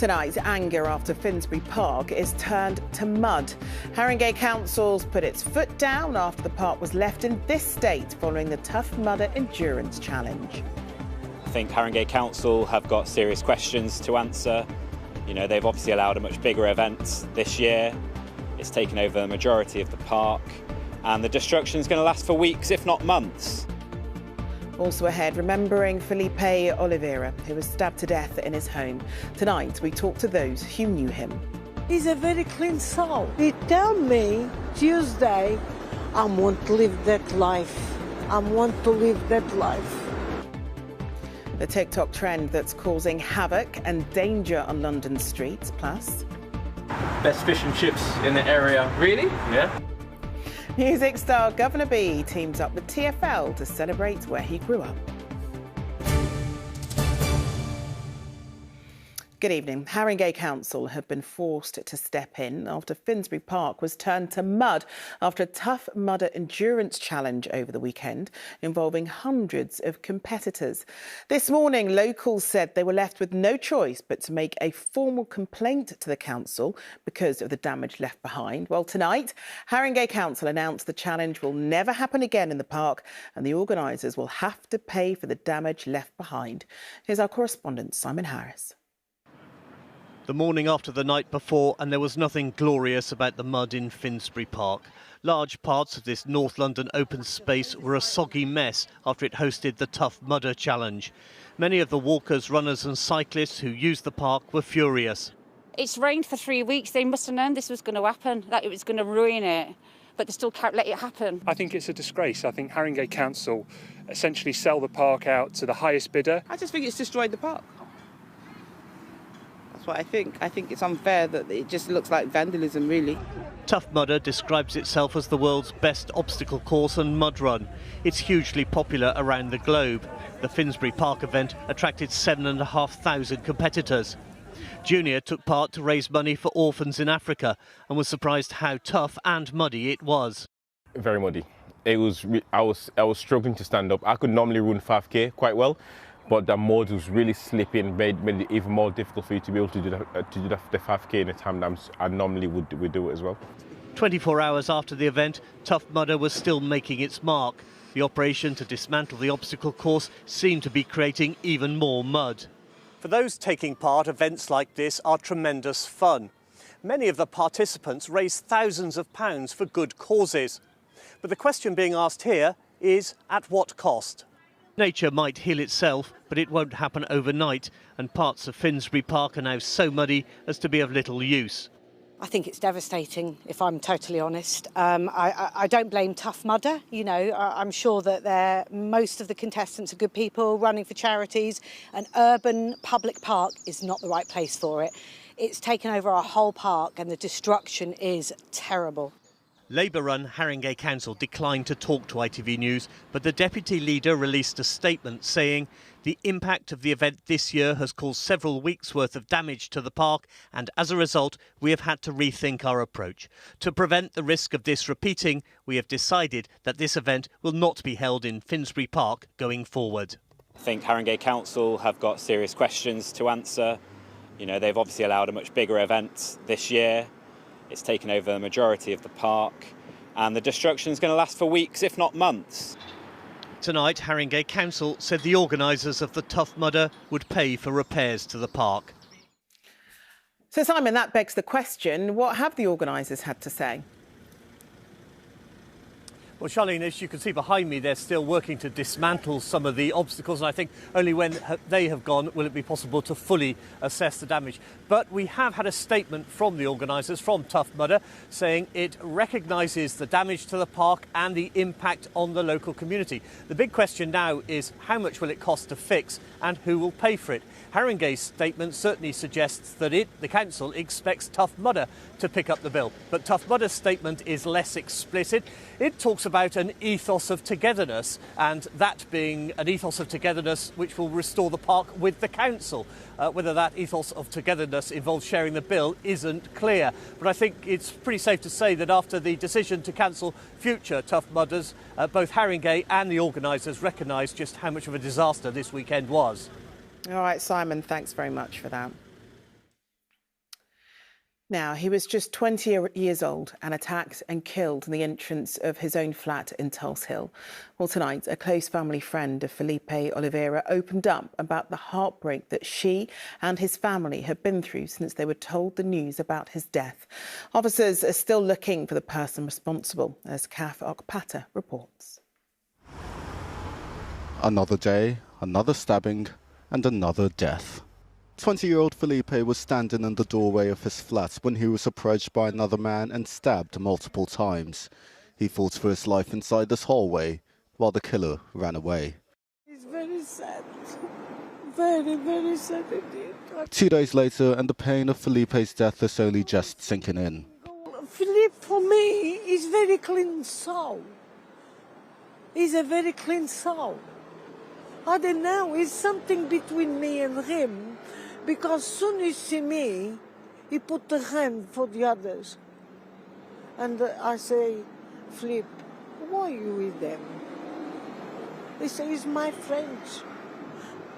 Tonight, anger after Finsbury Park is turned to mud. Haringey Council's put its foot down after the park was left in this state following the Tough Mudder Endurance Challenge. I think Haringey Council have got serious questions to answer. You know, they've obviously allowed a much bigger event this year. It's taken over the majority of the park, and the destruction is going to last for weeks, if not months. Also ahead, remembering Felipe Oliveira, who was stabbed to death in his home. Tonight, we talk to those who knew him. He's a very clean soul. He tell me Tuesday, I want to live that life. I want to live that life. The TikTok trend that's causing havoc and danger on London streets, plus best fish and chips in the area. Really? Yeah. Music star Governor B teams up with TfL to celebrate where he grew up. Good evening. Haringey Council have been forced to step in after Finsbury Park was turned to mud after a Tough Mudder Endurance Challenge over the weekend involving hundreds of competitors. This morning, locals said they were left with no choice but to make a formal complaint to the council because of the damage left behind. Well, tonight, Haringey Council announced the challenge will never happen again in the park and the organisers will have to pay for the damage left behind. Here's our correspondent, Simon Harris. The morning after the night before, and there was nothing glorious about the mud in Finsbury Park. Large parts of this North London open space were a soggy mess after it hosted the Tough Mudder Challenge. Many of the walkers, runners and cyclists who used the park were furious. It's rained for 3 weeks. They must have known this was going to happen, that it was going to ruin it, but they still can't let it happen. I think it's a disgrace. I think Haringey Council essentially sell the park out to the highest bidder. I just think it's destroyed the park. That's what I think. I think it's unfair that it just looks like vandalism, really. Tough Mudder describes itself as the world's best obstacle course and mud run. It's hugely popular around the globe. The Finsbury Park event attracted 7,500 competitors. Junior took part to raise money for orphans in Africa and was surprised how tough and muddy it was. Very muddy. It was. I was struggling to stand up. I could normally run 5k quite well, but the mud was really slipping, made it even more difficult for you to be able to do the 5k in the time that I normally would do it as well. 24 hours after the event, Tough Mudder was still making its mark. The operation to dismantle the obstacle course seemed to be creating even more mud. For those taking part, events like this are tremendous fun. Many of the participants raise thousands of pounds for good causes. But the question being asked here is, at what cost? Nature might heal itself, but it won't happen overnight, and parts of Finsbury Park are now so muddy as to be of little use. I think it's devastating, if I'm totally honest. I don't blame Tough Mudder. You know, I'm sure that most of the contestants are good people running for charities. An urban public park is not the right place for it. It's taken over our whole park and the destruction is terrible. Labour-run Haringey Council declined to talk to ITV News, but the deputy leader released a statement saying the impact of the event this year has caused several weeks' worth of damage to the park, and as a result, we have had to rethink our approach. To prevent the risk of this repeating, we have decided that this event will not be held in Finsbury Park going forward. I think Haringey Council have got serious questions to answer. You know, they've obviously allowed a much bigger event this year. It's taken over the majority of the park, and the destruction is going to last for weeks, if not months. Tonight, Haringey Council said the organisers of the Tough Mudder would pay for repairs to the park. So, Simon, that begs the question, what have the organisers had to say? Well, Charlene, as you can see behind me, they're still working to dismantle some of the obstacles, and I think only when they have gone will it be possible to fully assess the damage. But we have had a statement from the organisers, from Tough Mudder, saying it recognises the damage to the park and the impact on the local community. The big question now is how much will it cost to fix and who will pay for it? Haringey's statement certainly suggests that the council expects Tough Mudder to pick up the bill. But Tough Mudder's statement is less explicit. It talks about an ethos of togetherness, and that being an ethos of togetherness which will restore the park with the council. Whether that ethos of togetherness involves sharing the bill isn't clear. But I think it's pretty safe to say that after the decision to cancel future Tough Mudders, both Haringey and the organisers recognise just how much of a disaster this weekend was. All right, Simon, thanks very much for that. Now, he was just 20 years old and attacked and killed in the entrance of his own flat in Tulse Hill. Well, tonight, a close family friend of Felipe Oliveira opened up about the heartbreak that she and his family have been through since they were told the news about his death. Officers are still looking for the person responsible, as Kaf Okpata reports. Another day, another stabbing and another death. 20-year-old Felipe was standing in the doorway of his flat when he was approached by another man and stabbed multiple times. He fought for his life inside this hallway while the killer ran away. It's very sad. Very, very sad indeed. 2 days later, and the pain of Felipe's death is only just sinking in. Philippe, for me, is very clean soul. He's a very clean soul. I don't know, it's something between me and him. Because soon he see me, he put the hand for the others. And I say, Flip, why are you with them? He says, he's my friend.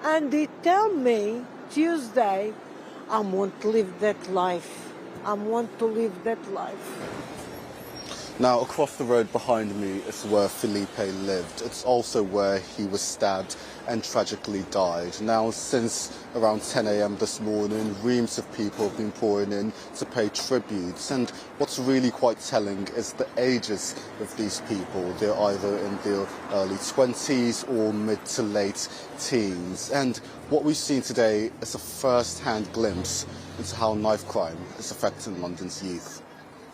And he tell me, Tuesday, I want to live that life. I want to live that life. Now, across the road behind me is where Felipe lived. It's also where he was stabbed and tragically died. Now, since around 10 a.m. this morning, reams of people have been pouring in to pay tributes. And what's really quite telling is the ages of these people. They're either in their early 20s or mid to late teens. And what we've seen today is a first-hand glimpse into how knife crime is affecting London's youth.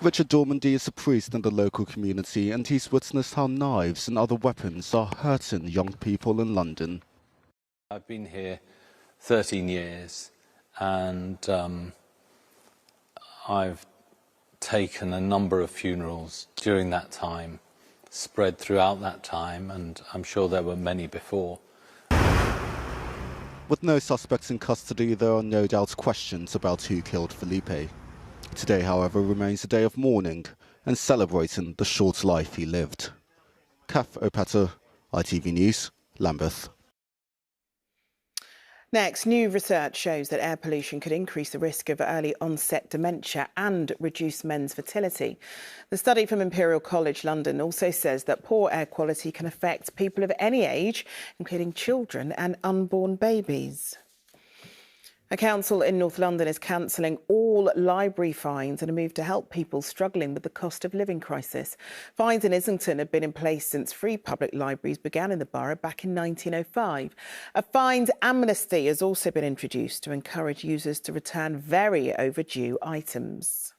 Richard Dormandy is a priest in the local community, and he's witnessed how knives and other weapons are hurting young people in London. I've been here 13 years, and I've taken a number of funerals during that time, spread throughout that time, and I'm sure there were many before. With no suspects in custody, there are no doubt questions about who killed Felipe. Today, however, remains a day of mourning and celebrating the short life he lived. Kaf Okpata, ITV News, Lambeth. Next, new research shows that air pollution could increase the risk of early onset dementia and reduce men's fertility. The study from Imperial College London also says that poor air quality can affect people of any age, including children and unborn babies. A council in North London is cancelling all library fines in a move to help people struggling with the cost of living crisis. Fines in Islington have been in place since free public libraries began in the borough back in 1905. A fines amnesty has also been introduced to encourage users to return very overdue items.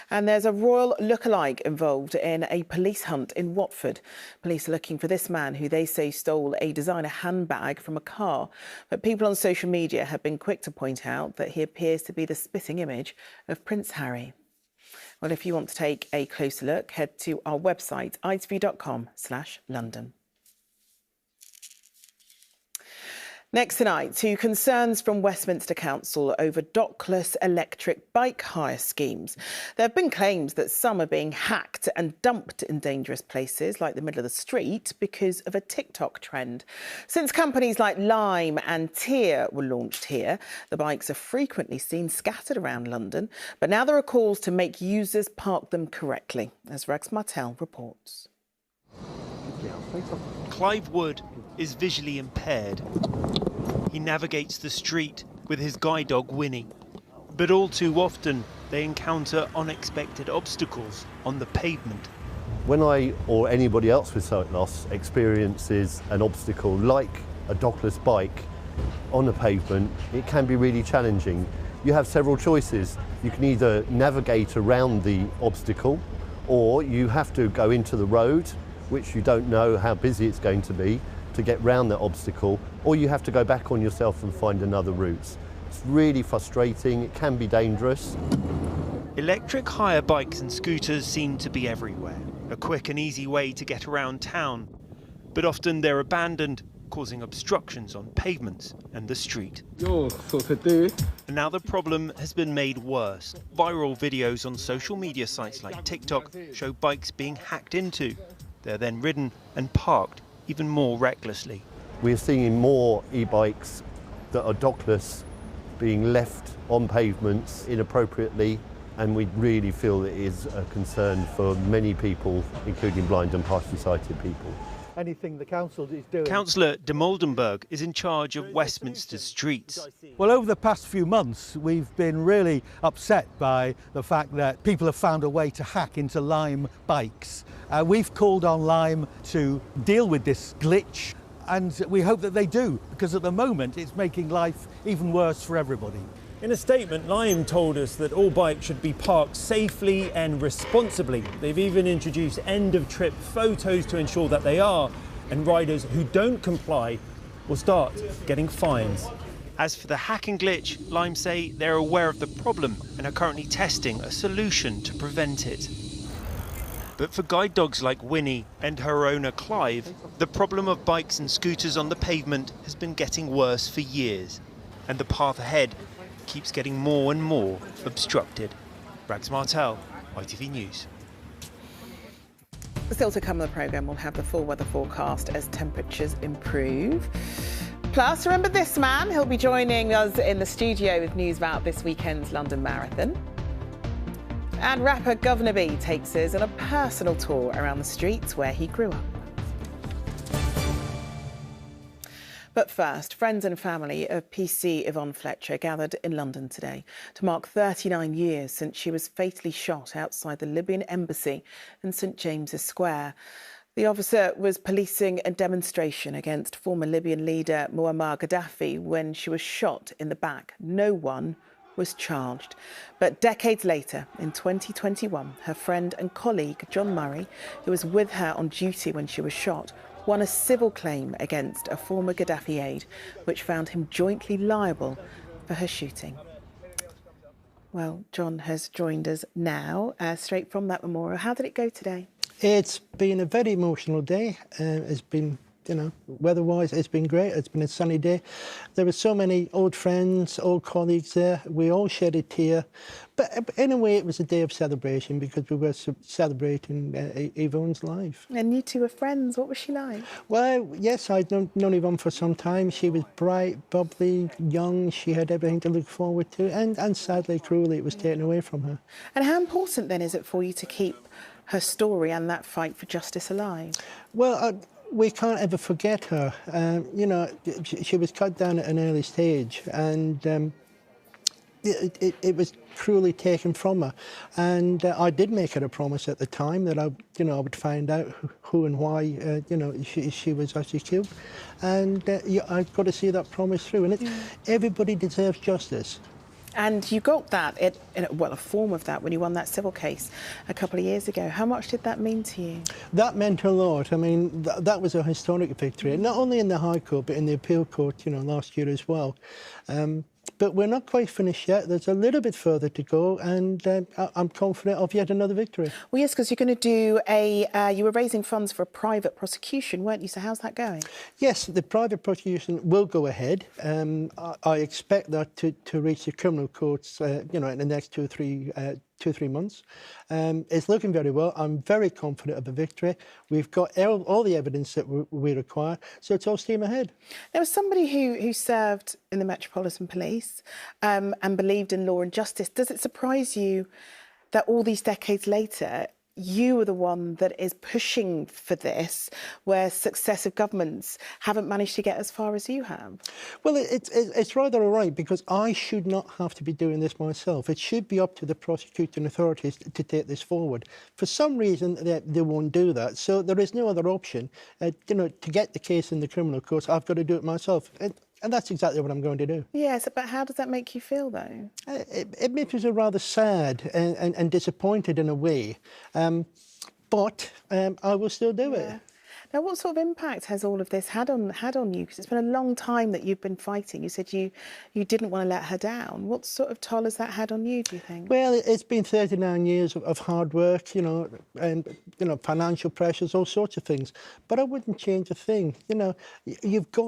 And there's a royal lookalike involved in a police hunt in Watford. Police are looking for this man who they say stole a designer handbag from a car. But people on social media have been quick to point out that he appears to be the spitting image of Prince Harry. Well, if you want to take a closer look, head to our website, itv.com/London. Next tonight, to concerns from Westminster Council over Dockless electric bike hire schemes. There have been claims that some are being hacked and dumped in dangerous places like the middle of the street because of a TikTok trend. Since companies like Lime and Tier were launched here, the bikes are frequently seen scattered around London. But now there are calls to make users park them correctly, as Rex Martel reports. Clive Wood is visually impaired. He navigates the street with his guide dog Winnie. But all too often, they encounter unexpected obstacles on the pavement. When I or anybody else with sight loss experiences an obstacle like a dockless bike on a pavement, it can be really challenging. You have several choices. You can either navigate around the obstacle, or you have to go into the road, which you don't know how busy it's going to be, to get round that obstacle, or you have to go back on yourself and find another route. It's really frustrating, it can be dangerous. Electric hire bikes and scooters seem to be everywhere, a quick and easy way to get around town. But often they're abandoned, causing obstructions on pavements and the street. And now the problem has been made worse. Viral videos on social media sites like TikTok show bikes being hacked into. They're then ridden and parked even more recklessly. We're seeing more e-bikes that are dockless being left on pavements inappropriately, and we really feel it is a concern for many people, including blind and partially sighted people. Anything the council is doing. Councillor de Moldenberg is in charge of Westminster streets. Well, over the past few months, we've been really upset by the fact that people have found a way to hack into Lime bikes. We've called on Lime to deal with this glitch, and we hope that they do, because at the moment it's making life even worse for everybody. In a statement, Lime told us that all bikes should be parked safely and responsibly. They've even introduced end-of-trip photos to ensure that they are, and riders who don't comply will start getting fines. As for the hacking glitch, Lime say they're aware of the problem and are currently testing a solution to prevent it. But for guide dogs like Winnie and her owner Clive, the problem of bikes and scooters on the pavement has been getting worse for years, and the path ahead keeps getting more and more obstructed. Rags Martel, ITV News. Still to come on the programme, we'll have the full weather forecast as temperatures improve. Plus, remember this man? He'll be joining us in the studio with news about this weekend's London Marathon. And rapper Governor B takes us on a personal tour around the streets where he grew up. But first, friends and family of PC Yvonne Fletcher gathered in London today to mark 39 years since she was fatally shot outside the Libyan embassy in St James's Square. The officer was policing a demonstration against former Libyan leader Muammar Gaddafi when she was shot in the back. No one was charged. But decades later, in 2021, her friend and colleague John Murray, who was with her on duty when she was shot, won a civil claim against a former Gaddafi aide, which found him jointly liable for her shooting. Well, John has joined us now, straight from that memorial. How did it go today? It's been a very emotional day. It's been, weather-wise, it's been great. It's been a sunny day. There were so many old friends, old colleagues there. We all shed a tear. But in a way, it was a day of celebration because we were celebrating Yvonne's life. And you two were friends. What was she like? Well, yes, I'd known Yvonne for some time. She was bright, bubbly, young. She had everything to look forward to. And sadly, cruelly, it was taken away from her. And how important, then, is it for you to keep her story and that fight for justice alive? Well, we can't ever forget her. She was cut down at an early stage, and it was cruelly taken from her. And I did make her a promise at the time that I would find out who and why, she was actually killed. And I've got to see that promise through. And everybody deserves justice. And you got that, a form of that, when you won that civil case a couple of years ago. How much did that mean to you? That meant a lot. I mean, that was a historic victory, not only in the High Court, but in the Appeal Court, last year as well. But we're not quite finished yet. There's a little bit further to go, and I'm confident of yet another victory. Well, yes, because you're going to do you were raising funds for a private prosecution, weren't you? So how's that going? Yes, the private prosecution will go ahead. I expect that to reach the criminal courts, in the next 2 or 3 months. It's looking very well. I'm very confident of a victory. We've got all the evidence that we require, so it's all steam ahead. There was somebody who served in the Metropolitan Police and believed in law and justice. Does it surprise you that all these decades later, you are the one that is pushing for this, where successive governments haven't managed to get as far as you have? Well, it's rather all right, because I should not have to be doing this myself. It should be up to the prosecuting authorities to take this forward. For some reason, they won't do that. So there is no other option. To get the case in the criminal courts, I've got to do it myself. And that's exactly what I'm going to do. Yes, but how does that make you feel, though? It makes me feel rather sad and disappointed in a way. But I will still do it. Now, what sort of impact has all of this had on you? Because it's been a long time that you've been fighting. You said you didn't want to let her down. What sort of toll has that had on you, do you think? Well, it's been 39 years of hard work, and financial pressures, all sorts of things. But I wouldn't change a thing.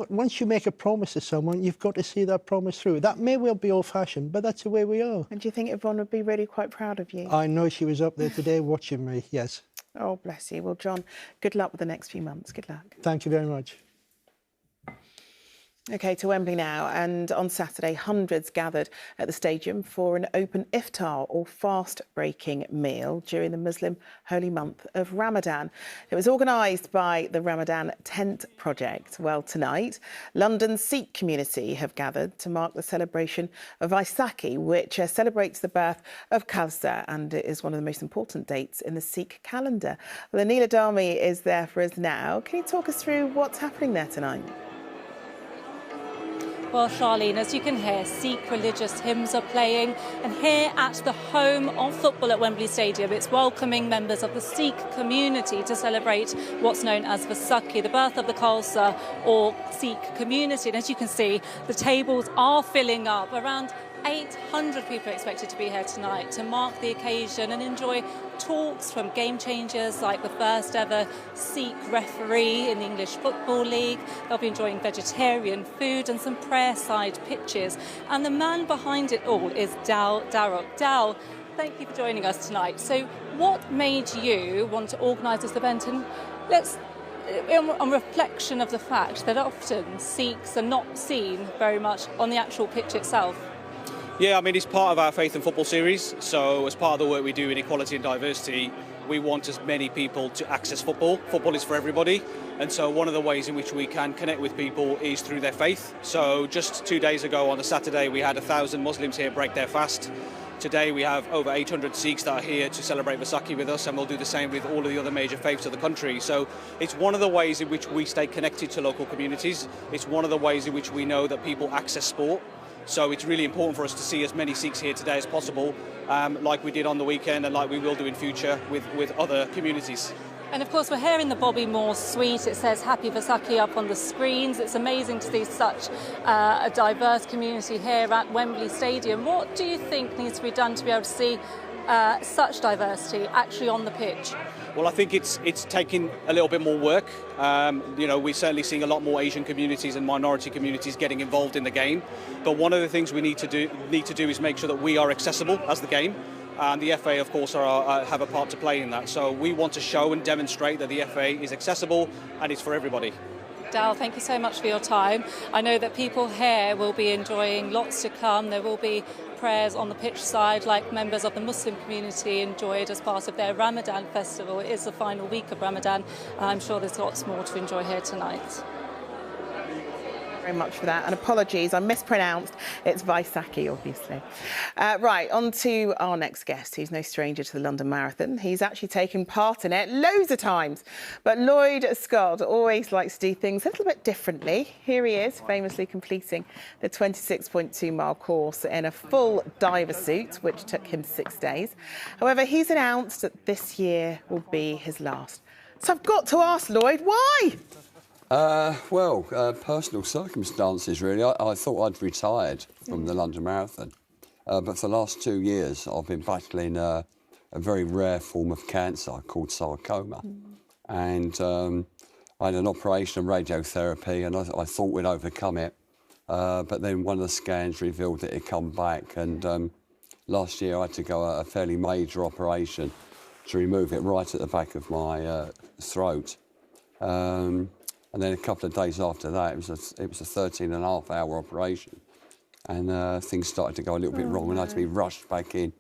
Once you make a promise to someone, you've got to see that promise through. That may well be old-fashioned, but that's the way we are. And do you think Yvonne would be really quite proud of you? I know she was up there today watching me, yes. Oh, bless you. Well, John, good luck with the next few months. Good luck. Thank you very much. OK, to Wembley now. And on Saturday, hundreds gathered at the stadium for an open iftar or fast-breaking meal during the Muslim holy month of Ramadan. It was organised by the Ramadan Tent Project. Well, tonight, London's Sikh community have gathered to mark the celebration of Vaisakhi, which celebrates the birth of Kawthar, and it is one of the most important dates in the Sikh calendar. Well, Anila Dami is there for us now. Can you talk us through what's happening there tonight? Well, Charlene, as you can hear, Sikh religious hymns are playing. And here at the home of football at Wembley Stadium, it's welcoming members of the Sikh community to celebrate what's known as Vaisakhi, the birth of the Khalsa or Sikh community. And as you can see, the tables are filling up. Around 800 people are expected to be here tonight to mark the occasion and enjoy talks from game changers like the first ever Sikh referee in the English Football League. They'll be enjoying vegetarian food and some prayer-side pitches. And the man behind it all is Dal Darroch. Dal, thank you for joining us tonight. So what made you want to organise this event? And let's, on reflection of the fact that often Sikhs are not seen very much on the actual pitch itself. Yeah, I mean, it's part of our Faith and Football series. So as part of the work we do in equality and diversity, we want as many people to access football. Football is for everybody. And so one of the ways in which we can connect with people is through their faith. So just 2 days ago on a Saturday, we had 1,000 Muslims here break their fast. Today we have over 800 Sikhs that are here to celebrate Vaisakhi with us, and we'll do the same with all of the other major faiths of the country. So it's one of the ways in which we stay connected to local communities. It's one of the ways in which we know that people access sport. So it's really important for us to see as many Sikhs here today as possible, like we did on the weekend and like we will do in future with other communities. And of course, we're here in the Bobby Moore suite. It says Happy Vaisakhi up on the screens. It's amazing to see such a diverse community here at Wembley Stadium. What do you think needs to be done to be able to see such diversity actually on the pitch? Well, I think it's taking a little bit more work. We're certainly seeing a lot more Asian communities and minority communities getting involved in the game. But one of the things we need to do is make sure that we are accessible as the game. And the FA, of course, have a part to play in that. So we want to show and demonstrate that the FA is accessible and it's for everybody. Dal, thank you so much for your time. I know that people here will be enjoying lots to come. There will be prayers on the pitch side like members of the Muslim community enjoyed as part of their Ramadan festival. It is the final week of Ramadan. I'm sure there's lots more to enjoy here tonight. Very much for that, and apologies, I mispronounced. It's Vaisakhi, obviously. Right, on to our next guest, who's no stranger to the London Marathon. He's actually taken part in it loads of times, but Lloyd Scott always likes to do things a little bit differently. Here he is, famously completing the 26.2-mile course in a full diver suit, which took him 6 days. However, he's announced that this year will be his last. So I've got to ask Lloyd, why? Personal circumstances, really. I thought I'd retired from the London Marathon. But for the last 2 years, I've been battling a very rare form of cancer called sarcoma. And I had an operation of radiotherapy, and I thought we'd overcome it. But then one of the scans revealed that it had come back. And last year, I had to go a fairly major operation to remove it right at the back of my throat. And then a couple of days after that, it was a 13.5-hour operation, and things started to go a little bit wrong, and I had to be rushed back in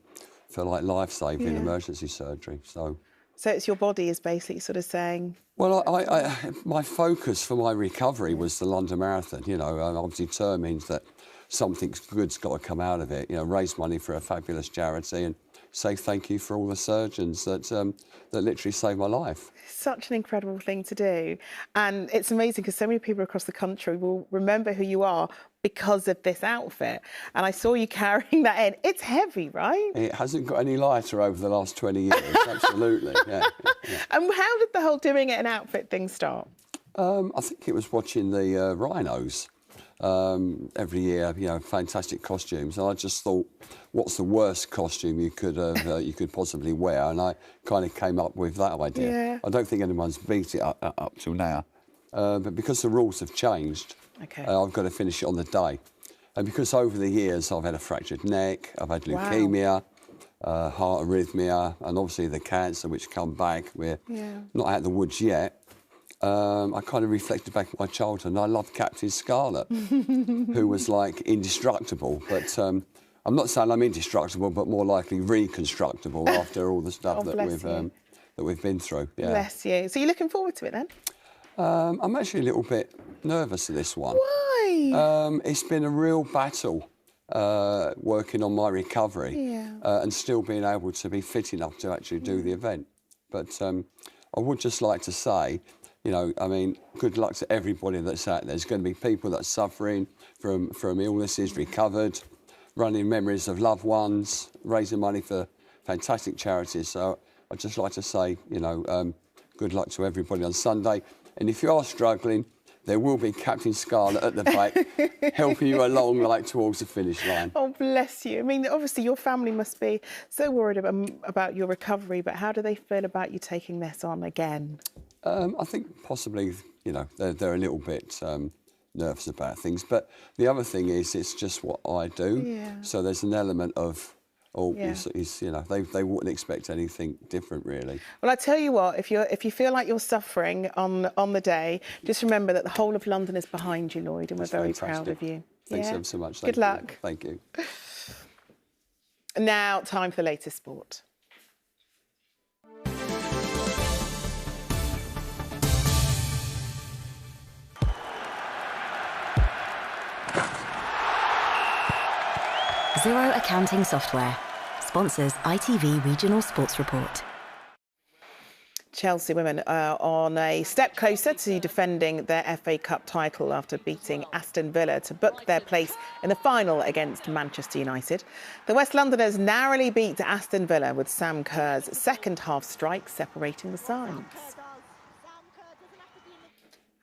for like life-saving emergency surgery. So it's your body is basically sort of saying. Well, my focus for my recovery was the London Marathon. You know, I was determined that something good's got to come out of it. You know, raise money for a fabulous charity and say thank you for all the surgeons that literally saved my life. Such an incredible thing to do. And it's amazing because so many people across the country will remember who you are because of this outfit. And I saw you carrying that in. It's heavy, right? It hasn't got any lighter over the last 20 years, absolutely. Yeah. And how did the whole doing it in outfit thing start? I think it was watching the Rhinos. Every year, you know, fantastic costumes, and I just thought, what's the worst costume you could possibly wear? And I kind of came up with that idea. Yeah. I don't think anyone's beat it up till now, but because the rules have changed, I've got to finish it on the day. And because over the years I've had a fractured neck, I've had leukemia, heart arrhythmia, and obviously the cancer which come back. We're not out of the woods yet. I kind of reflected back on my childhood, and I loved Captain Scarlet, who was like indestructible. But I'm not saying I'm indestructible, but more likely reconstructible after all the stuff that we've been through. Yeah. Bless you. So you're looking forward to it then? I'm actually a little bit nervous for this one. Why? It's been a real battle working on my recovery and still being able to be fit enough to actually do the event. But I would just like to say, you know, I mean, good luck to everybody that's out there. There's going to be people that are suffering from illnesses, recovered, running memories of loved ones, raising money for fantastic charities. So I'd just like to say, you know, good luck to everybody on Sunday. And if you are struggling, there will be Captain Scarlet at the back helping you along, like, towards the finish line. Oh, bless you. I mean, obviously your family must be so worried about your recovery, but how do they feel about you taking this on again? I think possibly, you know, they're a little bit nervous about things. But the other thing is, it's just what I do. Yeah. So there's an element of, you know, they wouldn't expect anything different, really. Well, I tell you what, if you feel like you're suffering on the day, just remember that the whole of London is behind you, Lloyd, and we're very proud of you. Thanks ever so much. Good luck. Thank you. Now, time for the latest sport. Zero Accounting Software sponsors ITV Regional Sports Report. Chelsea women are on a step closer to defending their FA Cup title after beating Aston Villa to book their place in the final against Manchester United. The West Londoners narrowly beat Aston Villa with Sam Kerr's second half strike separating the sides.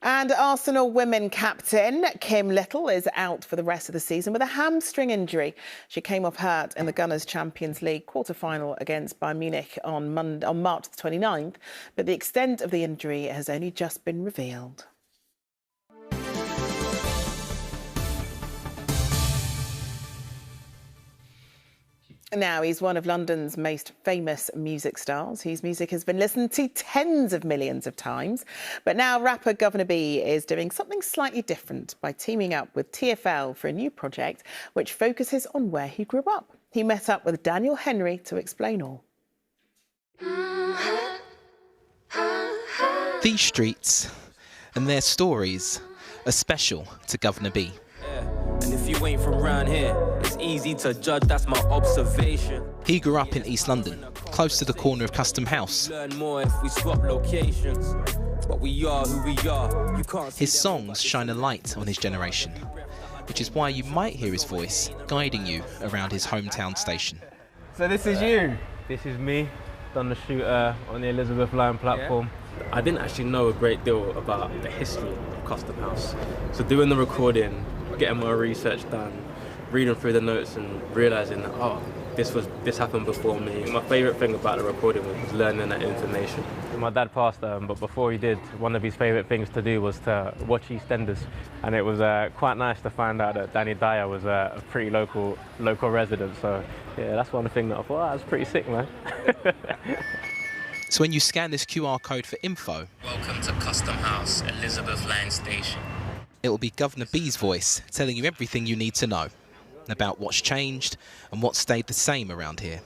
And Arsenal women captain Kim Little is out for the rest of the season with a hamstring injury. She came off hurt in the Gunners' Champions League quarter-final against Bayern Munich on March the 29th, but the extent of the injury has only just been revealed. Now, he's one of London's most famous music stars, whose music has been listened to tens of millions of times. But now rapper Governor B is doing something slightly different by teaming up with TfL for a new project which focuses on where he grew up. He met up with Daniel Henry to explain all. These streets and their stories are special to Governor B. And if you ain't from round here, it's easy to judge, that's my observation. He grew up in East London, close to the corner of Custom House. Learn more if we swap locations, but we are who we are. You can't his songs shine a light on his generation, which is why you might hear his voice guiding you around his hometown station. So this is you? This is me, done the shoot on the Elizabeth Line platform. Yeah. I didn't actually know a great deal about the history of Custom House. So doing the recording, getting my research done, reading through the notes and realising that, oh, this happened before me. My favourite thing about the recording was learning that information. My dad passed, but before he did, one of his favourite things to do was to watch EastEnders, and it was quite nice to find out that Danny Dyer was a pretty local resident. So yeah, that's one thing that I thought, that's pretty sick, man. So when you scan this QR code for info, welcome to Custom House, Elizabeth Line Station. It will be Governor B's voice telling you everything you need to know about what's changed and what stayed the same around here.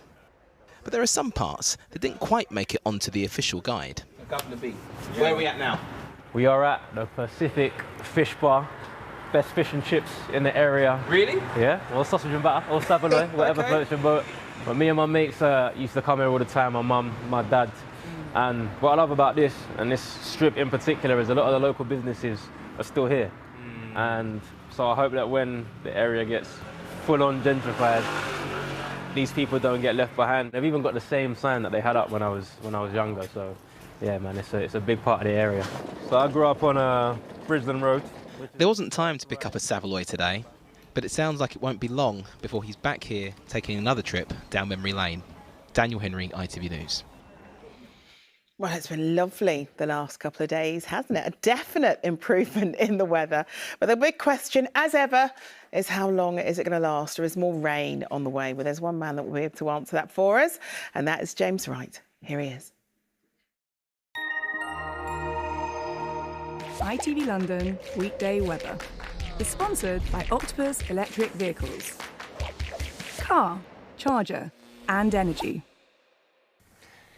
But there are some parts that didn't quite make it onto the official guide. Governor B, where are we at now? We are at the Pacific Fish Bar. Best fish and chips in the area. Really? Yeah, or sausage and batter, or saveloy, whatever floats your boat. But me and my mates used to come here all the time, my mum, my dad. And what I love about this, and this strip in particular, is a lot of the local businesses are still here. And so I hope that when the area gets full-on gentrified, these people don't get left behind. They've even got the same sign that they had up when I was younger. So yeah, man, it's a big part of the area. So I grew up on Bridgeland Road. There wasn't time to pick up a saveloy today, but it sounds like it won't be long before he's back here taking another trip down memory lane. Daniel Henry, ITV News. Well, it's been lovely the last couple of days, hasn't it? A definite improvement in the weather. But the big question, as ever, is how long is it going to last, or is more rain on the way? Well, there's one man that will be able to answer that for us, and that is James Wright. Here he is. ITV London weekday weather is sponsored by Octopus Electric Vehicles. Car, charger and energy.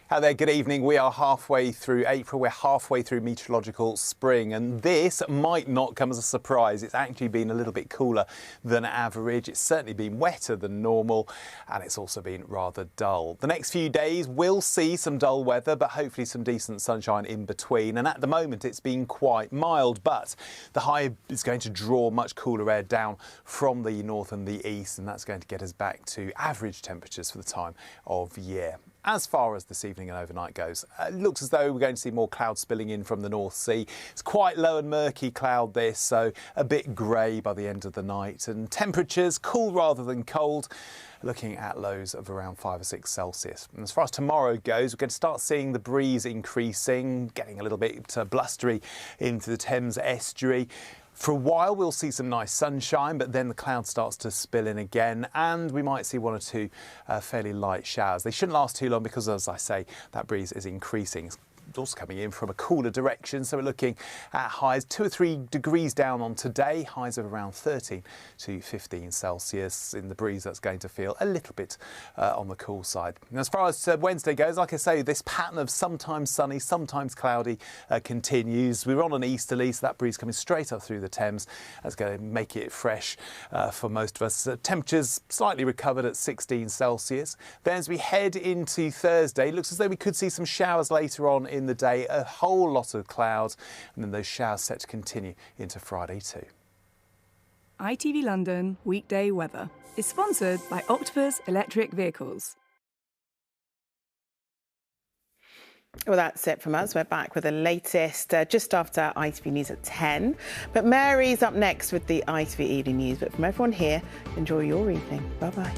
Hi there, good evening. We are halfway through April, we're halfway through meteorological spring, and this might not come as a surprise. It's actually been a little bit cooler than average. It's certainly been wetter than normal, and it's also been rather dull. The next few days we'll see some dull weather, but hopefully some decent sunshine in between. And at the moment it's been quite mild, but the high is going to draw much cooler air down from the north and the east, and that's going to get us back to average temperatures for the time of year. As far as this evening and overnight goes, it looks as though we're going to see more cloud spilling in from the North Sea. It's quite low and murky cloud this, so a bit grey by the end of the night. And temperatures cool rather than cold, looking at lows of around 5 or 6 Celsius. And as far as tomorrow goes, we're going to start seeing the breeze increasing, getting a little bit blustery into the Thames estuary. For a while we'll see some nice sunshine, but then the cloud starts to spill in again, and we might see 1 or 2 fairly light showers. They shouldn't last too long because, as I say, that breeze is increasing. It's also coming in from a cooler direction, so we're looking at highs 2 or 3 degrees down on today, highs of around 13 to 15 Celsius. In the breeze, that's going to feel a little bit on the cool side. And as far as Wednesday goes, like I say, this pattern of sometimes sunny, sometimes cloudy continues. We're on an easterly, so that breeze coming straight up through the Thames. That's going to make it fresh for most of us. Temperatures slightly recovered at 16 Celsius. Then as we head into Thursday, it looks as though we could see some showers later on in the day, a whole lot of clouds, and then those showers set to continue into Friday too. ITV London weekday weather is sponsored by Octopus Electric Vehicles. Well, that's it from us. We're back with the latest just after ITV News at 10. But Mary's up next with the ITV Evening News. But from everyone here, enjoy your evening. Bye-bye.